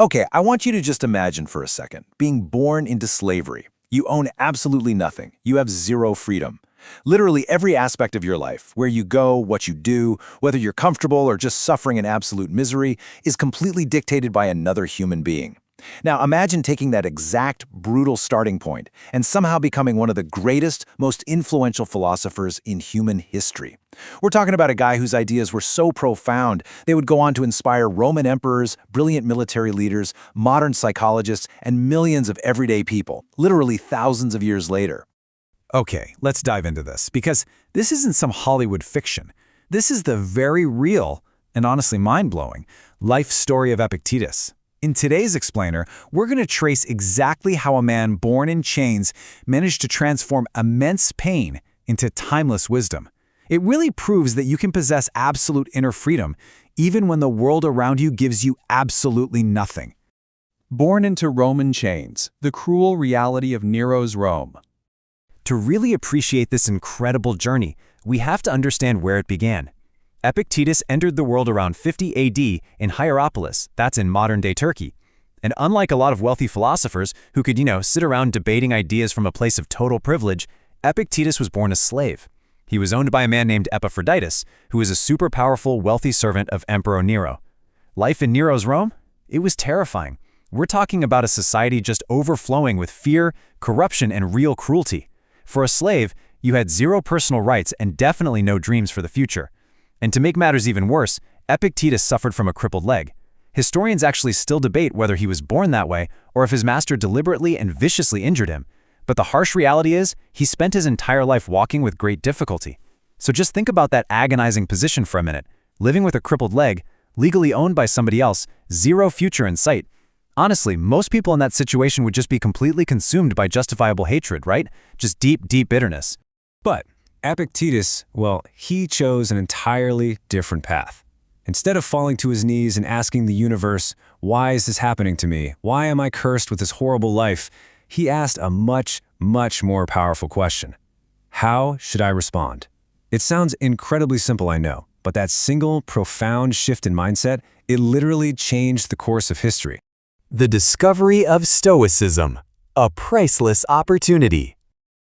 Okay, I want you to just imagine for a second, being born into slavery. You own absolutely nothing. You have zero freedom. Literally every aspect of your life, where you go, what you do, whether you're comfortable or just suffering in absolute misery, is completely dictated by another human being. Now imagine taking that exact brutal starting point and somehow becoming one of the greatest, most influential philosophers in human history. We're talking about a guy whose ideas were so profound, they would go on to inspire Roman emperors, brilliant military leaders, modern psychologists, and millions of everyday people, literally thousands of years later. Okay, let's dive into this, because this isn't some Hollywood fiction. This is the very real, and honestly mind-blowing, life story of Epictetus. In today's explainer, we're going to trace exactly how a man born in chains managed to transform immense pain into timeless wisdom. It really proves that you can possess absolute inner freedom, even when the world around you gives you absolutely nothing. Born into Roman chains, the cruel reality of Nero's Rome. To really appreciate this incredible journey, we have to understand where it began. Epictetus entered the world around 50 AD in Hierapolis, that's in modern-day Turkey. And unlike a lot of wealthy philosophers who could, sit around debating ideas from a place of total privilege, Epictetus was born a slave. He was owned by a man named Epictetus, who was a super powerful, wealthy servant of Emperor Nero. Life in Nero's Rome? It was terrifying. We're talking about a society just overflowing with fear, corruption, and real cruelty. For a slave, you had zero personal rights and definitely no dreams for the future. And to make matters even worse, Epictetus suffered from a crippled leg. Historians actually still debate whether he was born that way or if his master deliberately and viciously injured him. But the harsh reality is, he spent his entire life walking with great difficulty. So just think about that agonizing position for a minute. Living with a crippled leg, legally owned by somebody else, zero future in sight. Honestly, most people in that situation would just be completely consumed by justifiable hatred, right? Just deep, deep bitterness. But Epictetus, he chose an entirely different path. Instead of falling to his knees and asking the universe, why is this happening to me? Why am I cursed with this horrible life? He asked a much, much more powerful question. How should I respond? It sounds incredibly simple, I know, but that single, profound shift in mindset, it literally changed the course of history. The discovery of Stoicism, a priceless opportunity.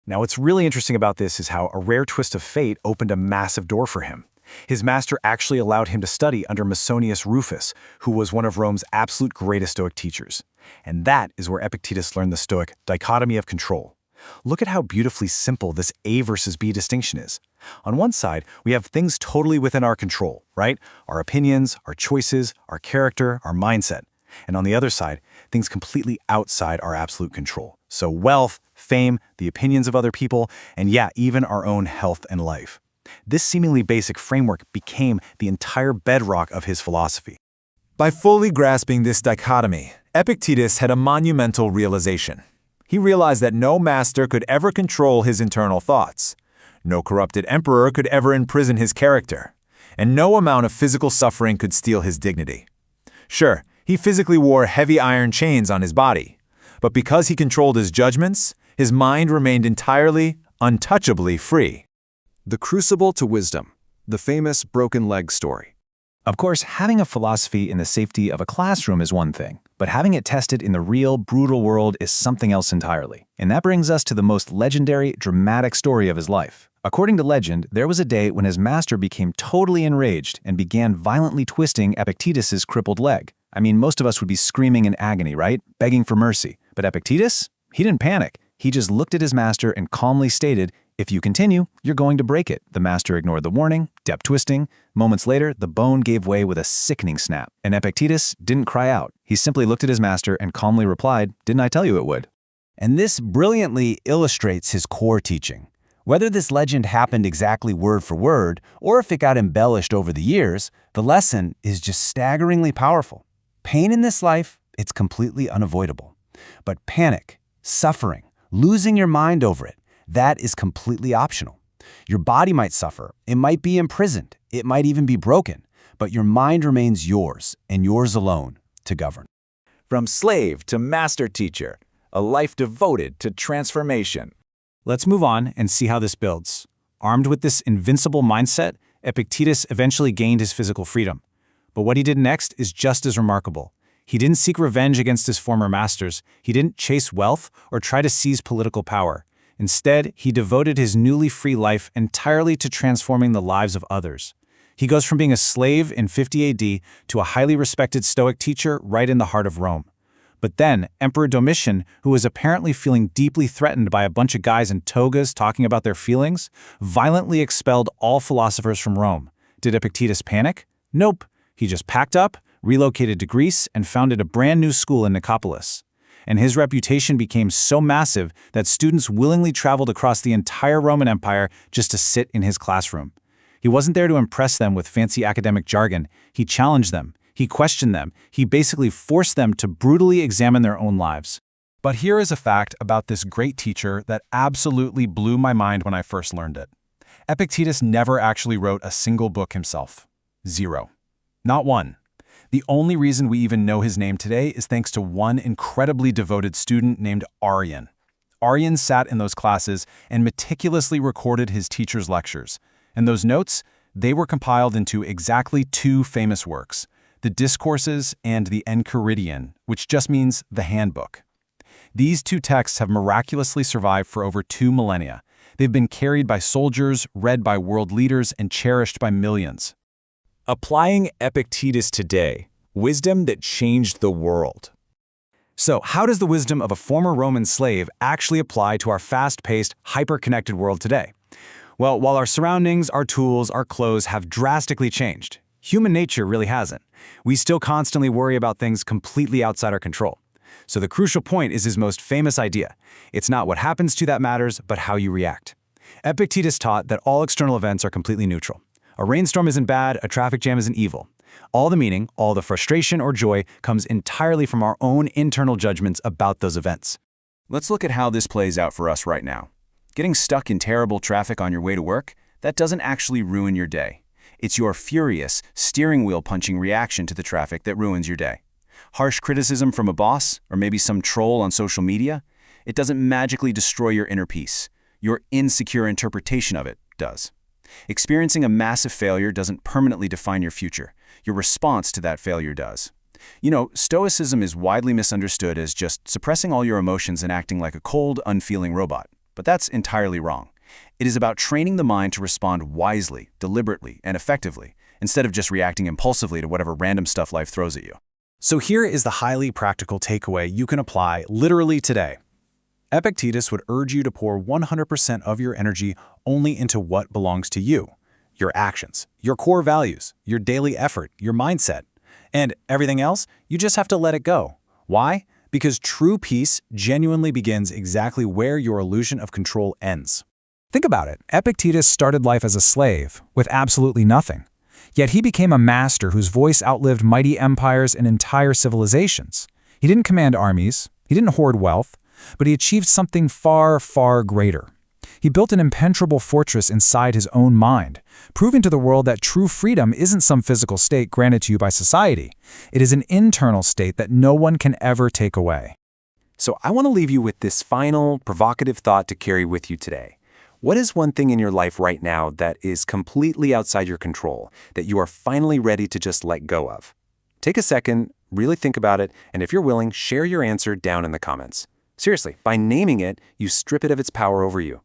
Now, what's really interesting about this is how a rare twist of fate opened a massive door for him. His master actually allowed him to study under Musonius Rufus, who was one of Rome's absolute greatest Stoic teachers. And that is where Epictetus learned the Stoic dichotomy of control. Look at how beautifully simple this A versus B distinction is. On one side, we have things totally within our control, right? Our opinions, our choices, our character, our mindset. And on the other side, things completely outside our absolute control. So wealth, fame, the opinions of other people, and even our own health and life. This seemingly basic framework became the entire bedrock of his philosophy. By fully grasping this dichotomy, Epictetus had a monumental realization. He realized that no master could ever control his internal thoughts. No corrupted emperor could ever imprison his character. And no amount of physical suffering could steal his dignity. Sure, he physically wore heavy iron chains on his body, but because he controlled his judgments, his mind remained entirely, untouchably free. The crucible to wisdom, the famous broken leg story. Of course, having a philosophy in the safety of a classroom is one thing, but having it tested in the real, brutal world is something else entirely. And that brings us to the most legendary, dramatic story of his life. According to legend, there was a day when his master became totally enraged and began violently twisting Epictetus's crippled leg. I mean, most of us would be screaming in agony, right? Begging for mercy. But Epictetus? He didn't panic. He just looked at his master and calmly stated, "If you continue, you're going to break it." The master ignored the warning, kept twisting. Moments later, the bone gave way with a sickening snap. And Epictetus didn't cry out. He simply looked at his master and calmly replied, "Didn't I tell you it would?" And this brilliantly illustrates his core teaching. Whether this legend happened exactly word for word, or if it got embellished over the years, the lesson is just staggeringly powerful. Pain in this life, it's completely unavoidable. But panic, suffering, losing your mind over it, that is completely optional. Your body might suffer, it might be imprisoned, it might even be broken, but your mind remains yours, and yours alone, to govern. From slave to master teacher, a life devoted to transformation. Let's move on and see how this builds. Armed with this invincible mindset, Epictetus eventually gained his physical freedom. But what he did next is just as remarkable. He didn't seek revenge against his former masters. He didn't chase wealth or try to seize political power. Instead, he devoted his newly free life entirely to transforming the lives of others. He goes from being a slave in 50 AD to a highly respected Stoic teacher right in the heart of Rome. But then, Emperor Domitian, who was apparently feeling deeply threatened by a bunch of guys in togas talking about their feelings, violently expelled all philosophers from Rome. Did Epictetus panic? Nope. He just packed up, relocated to Greece, and founded a brand new school in Nicopolis. And his reputation became so massive that students willingly traveled across the entire Roman Empire just to sit in his classroom. He wasn't there to impress them with fancy academic jargon. He challenged them. He questioned them. He basically forced them to brutally examine their own lives. But here is a fact about this great teacher that absolutely blew my mind when I first learned it. Epictetus never actually wrote a single book himself. Zero. Not one. The only reason we even know his name today is thanks to one incredibly devoted student named Arrian. Arrian sat in those classes and meticulously recorded his teacher's lectures. And those notes, they were compiled into exactly two famous works, the Discourses and the Enchiridion, which just means the handbook. These two texts have miraculously survived for over 2 millennia. They've been carried by soldiers, read by world leaders, and cherished by millions. Applying Epictetus today, wisdom that changed the world. So, how does the wisdom of a former Roman slave actually apply to our fast-paced, hyper-connected world today? Well, while our surroundings, our tools, our clothes have drastically changed, human nature really hasn't. We still constantly worry about things completely outside our control. So the crucial point is his most famous idea. It's not what happens to you that matters, but how you react. Epictetus taught that all external events are completely neutral. A rainstorm isn't bad, a traffic jam isn't evil. All the meaning, all the frustration or joy comes entirely from our own internal judgments about those events. Let's look at how this plays out for us right now. Getting stuck in terrible traffic on your way to work, that doesn't actually ruin your day. It's your furious, steering wheel punching reaction to the traffic that ruins your day. Harsh criticism from a boss, or maybe some troll on social media, it doesn't magically destroy your inner peace. Your insecure interpretation of it does. Experiencing a massive failure doesn't permanently define your future. Your response to that failure does. You know, Stoicism is widely misunderstood as just suppressing all your emotions and acting like a cold, unfeeling robot. But that's entirely wrong. It is about training the mind to respond wisely, deliberately, and effectively, instead of just reacting impulsively to whatever random stuff life throws at you. So here is the highly practical takeaway you can apply literally today. Epictetus would urge you to pour 100% of your energy only into what belongs to you, your actions, your core values, your daily effort, your mindset. And everything else, you just have to let it go. Why? Because true peace genuinely begins exactly where your illusion of control ends. Think about it. Epictetus started life as a slave, with absolutely nothing. Yet he became a master whose voice outlived mighty empires and entire civilizations. He didn't command armies, he didn't hoard wealth, but he achieved something far, far greater. He built an impenetrable fortress inside his own mind, proving to the world that true freedom isn't some physical state granted to you by society. It is an internal state that no one can ever take away. So I want to leave you with this final, provocative thought to carry with you today. What is one thing in your life right now that is completely outside your control, that you are finally ready to just let go of? Take a second, really think about it, and if you're willing, share your answer down in the comments. Seriously, by naming it, you strip it of its power over you.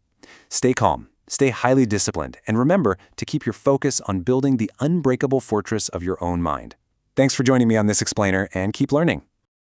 Stay calm, stay highly disciplined, and remember to keep your focus on building the unbreakable fortress of your own mind. Thanks for joining me on this explainer, and keep learning.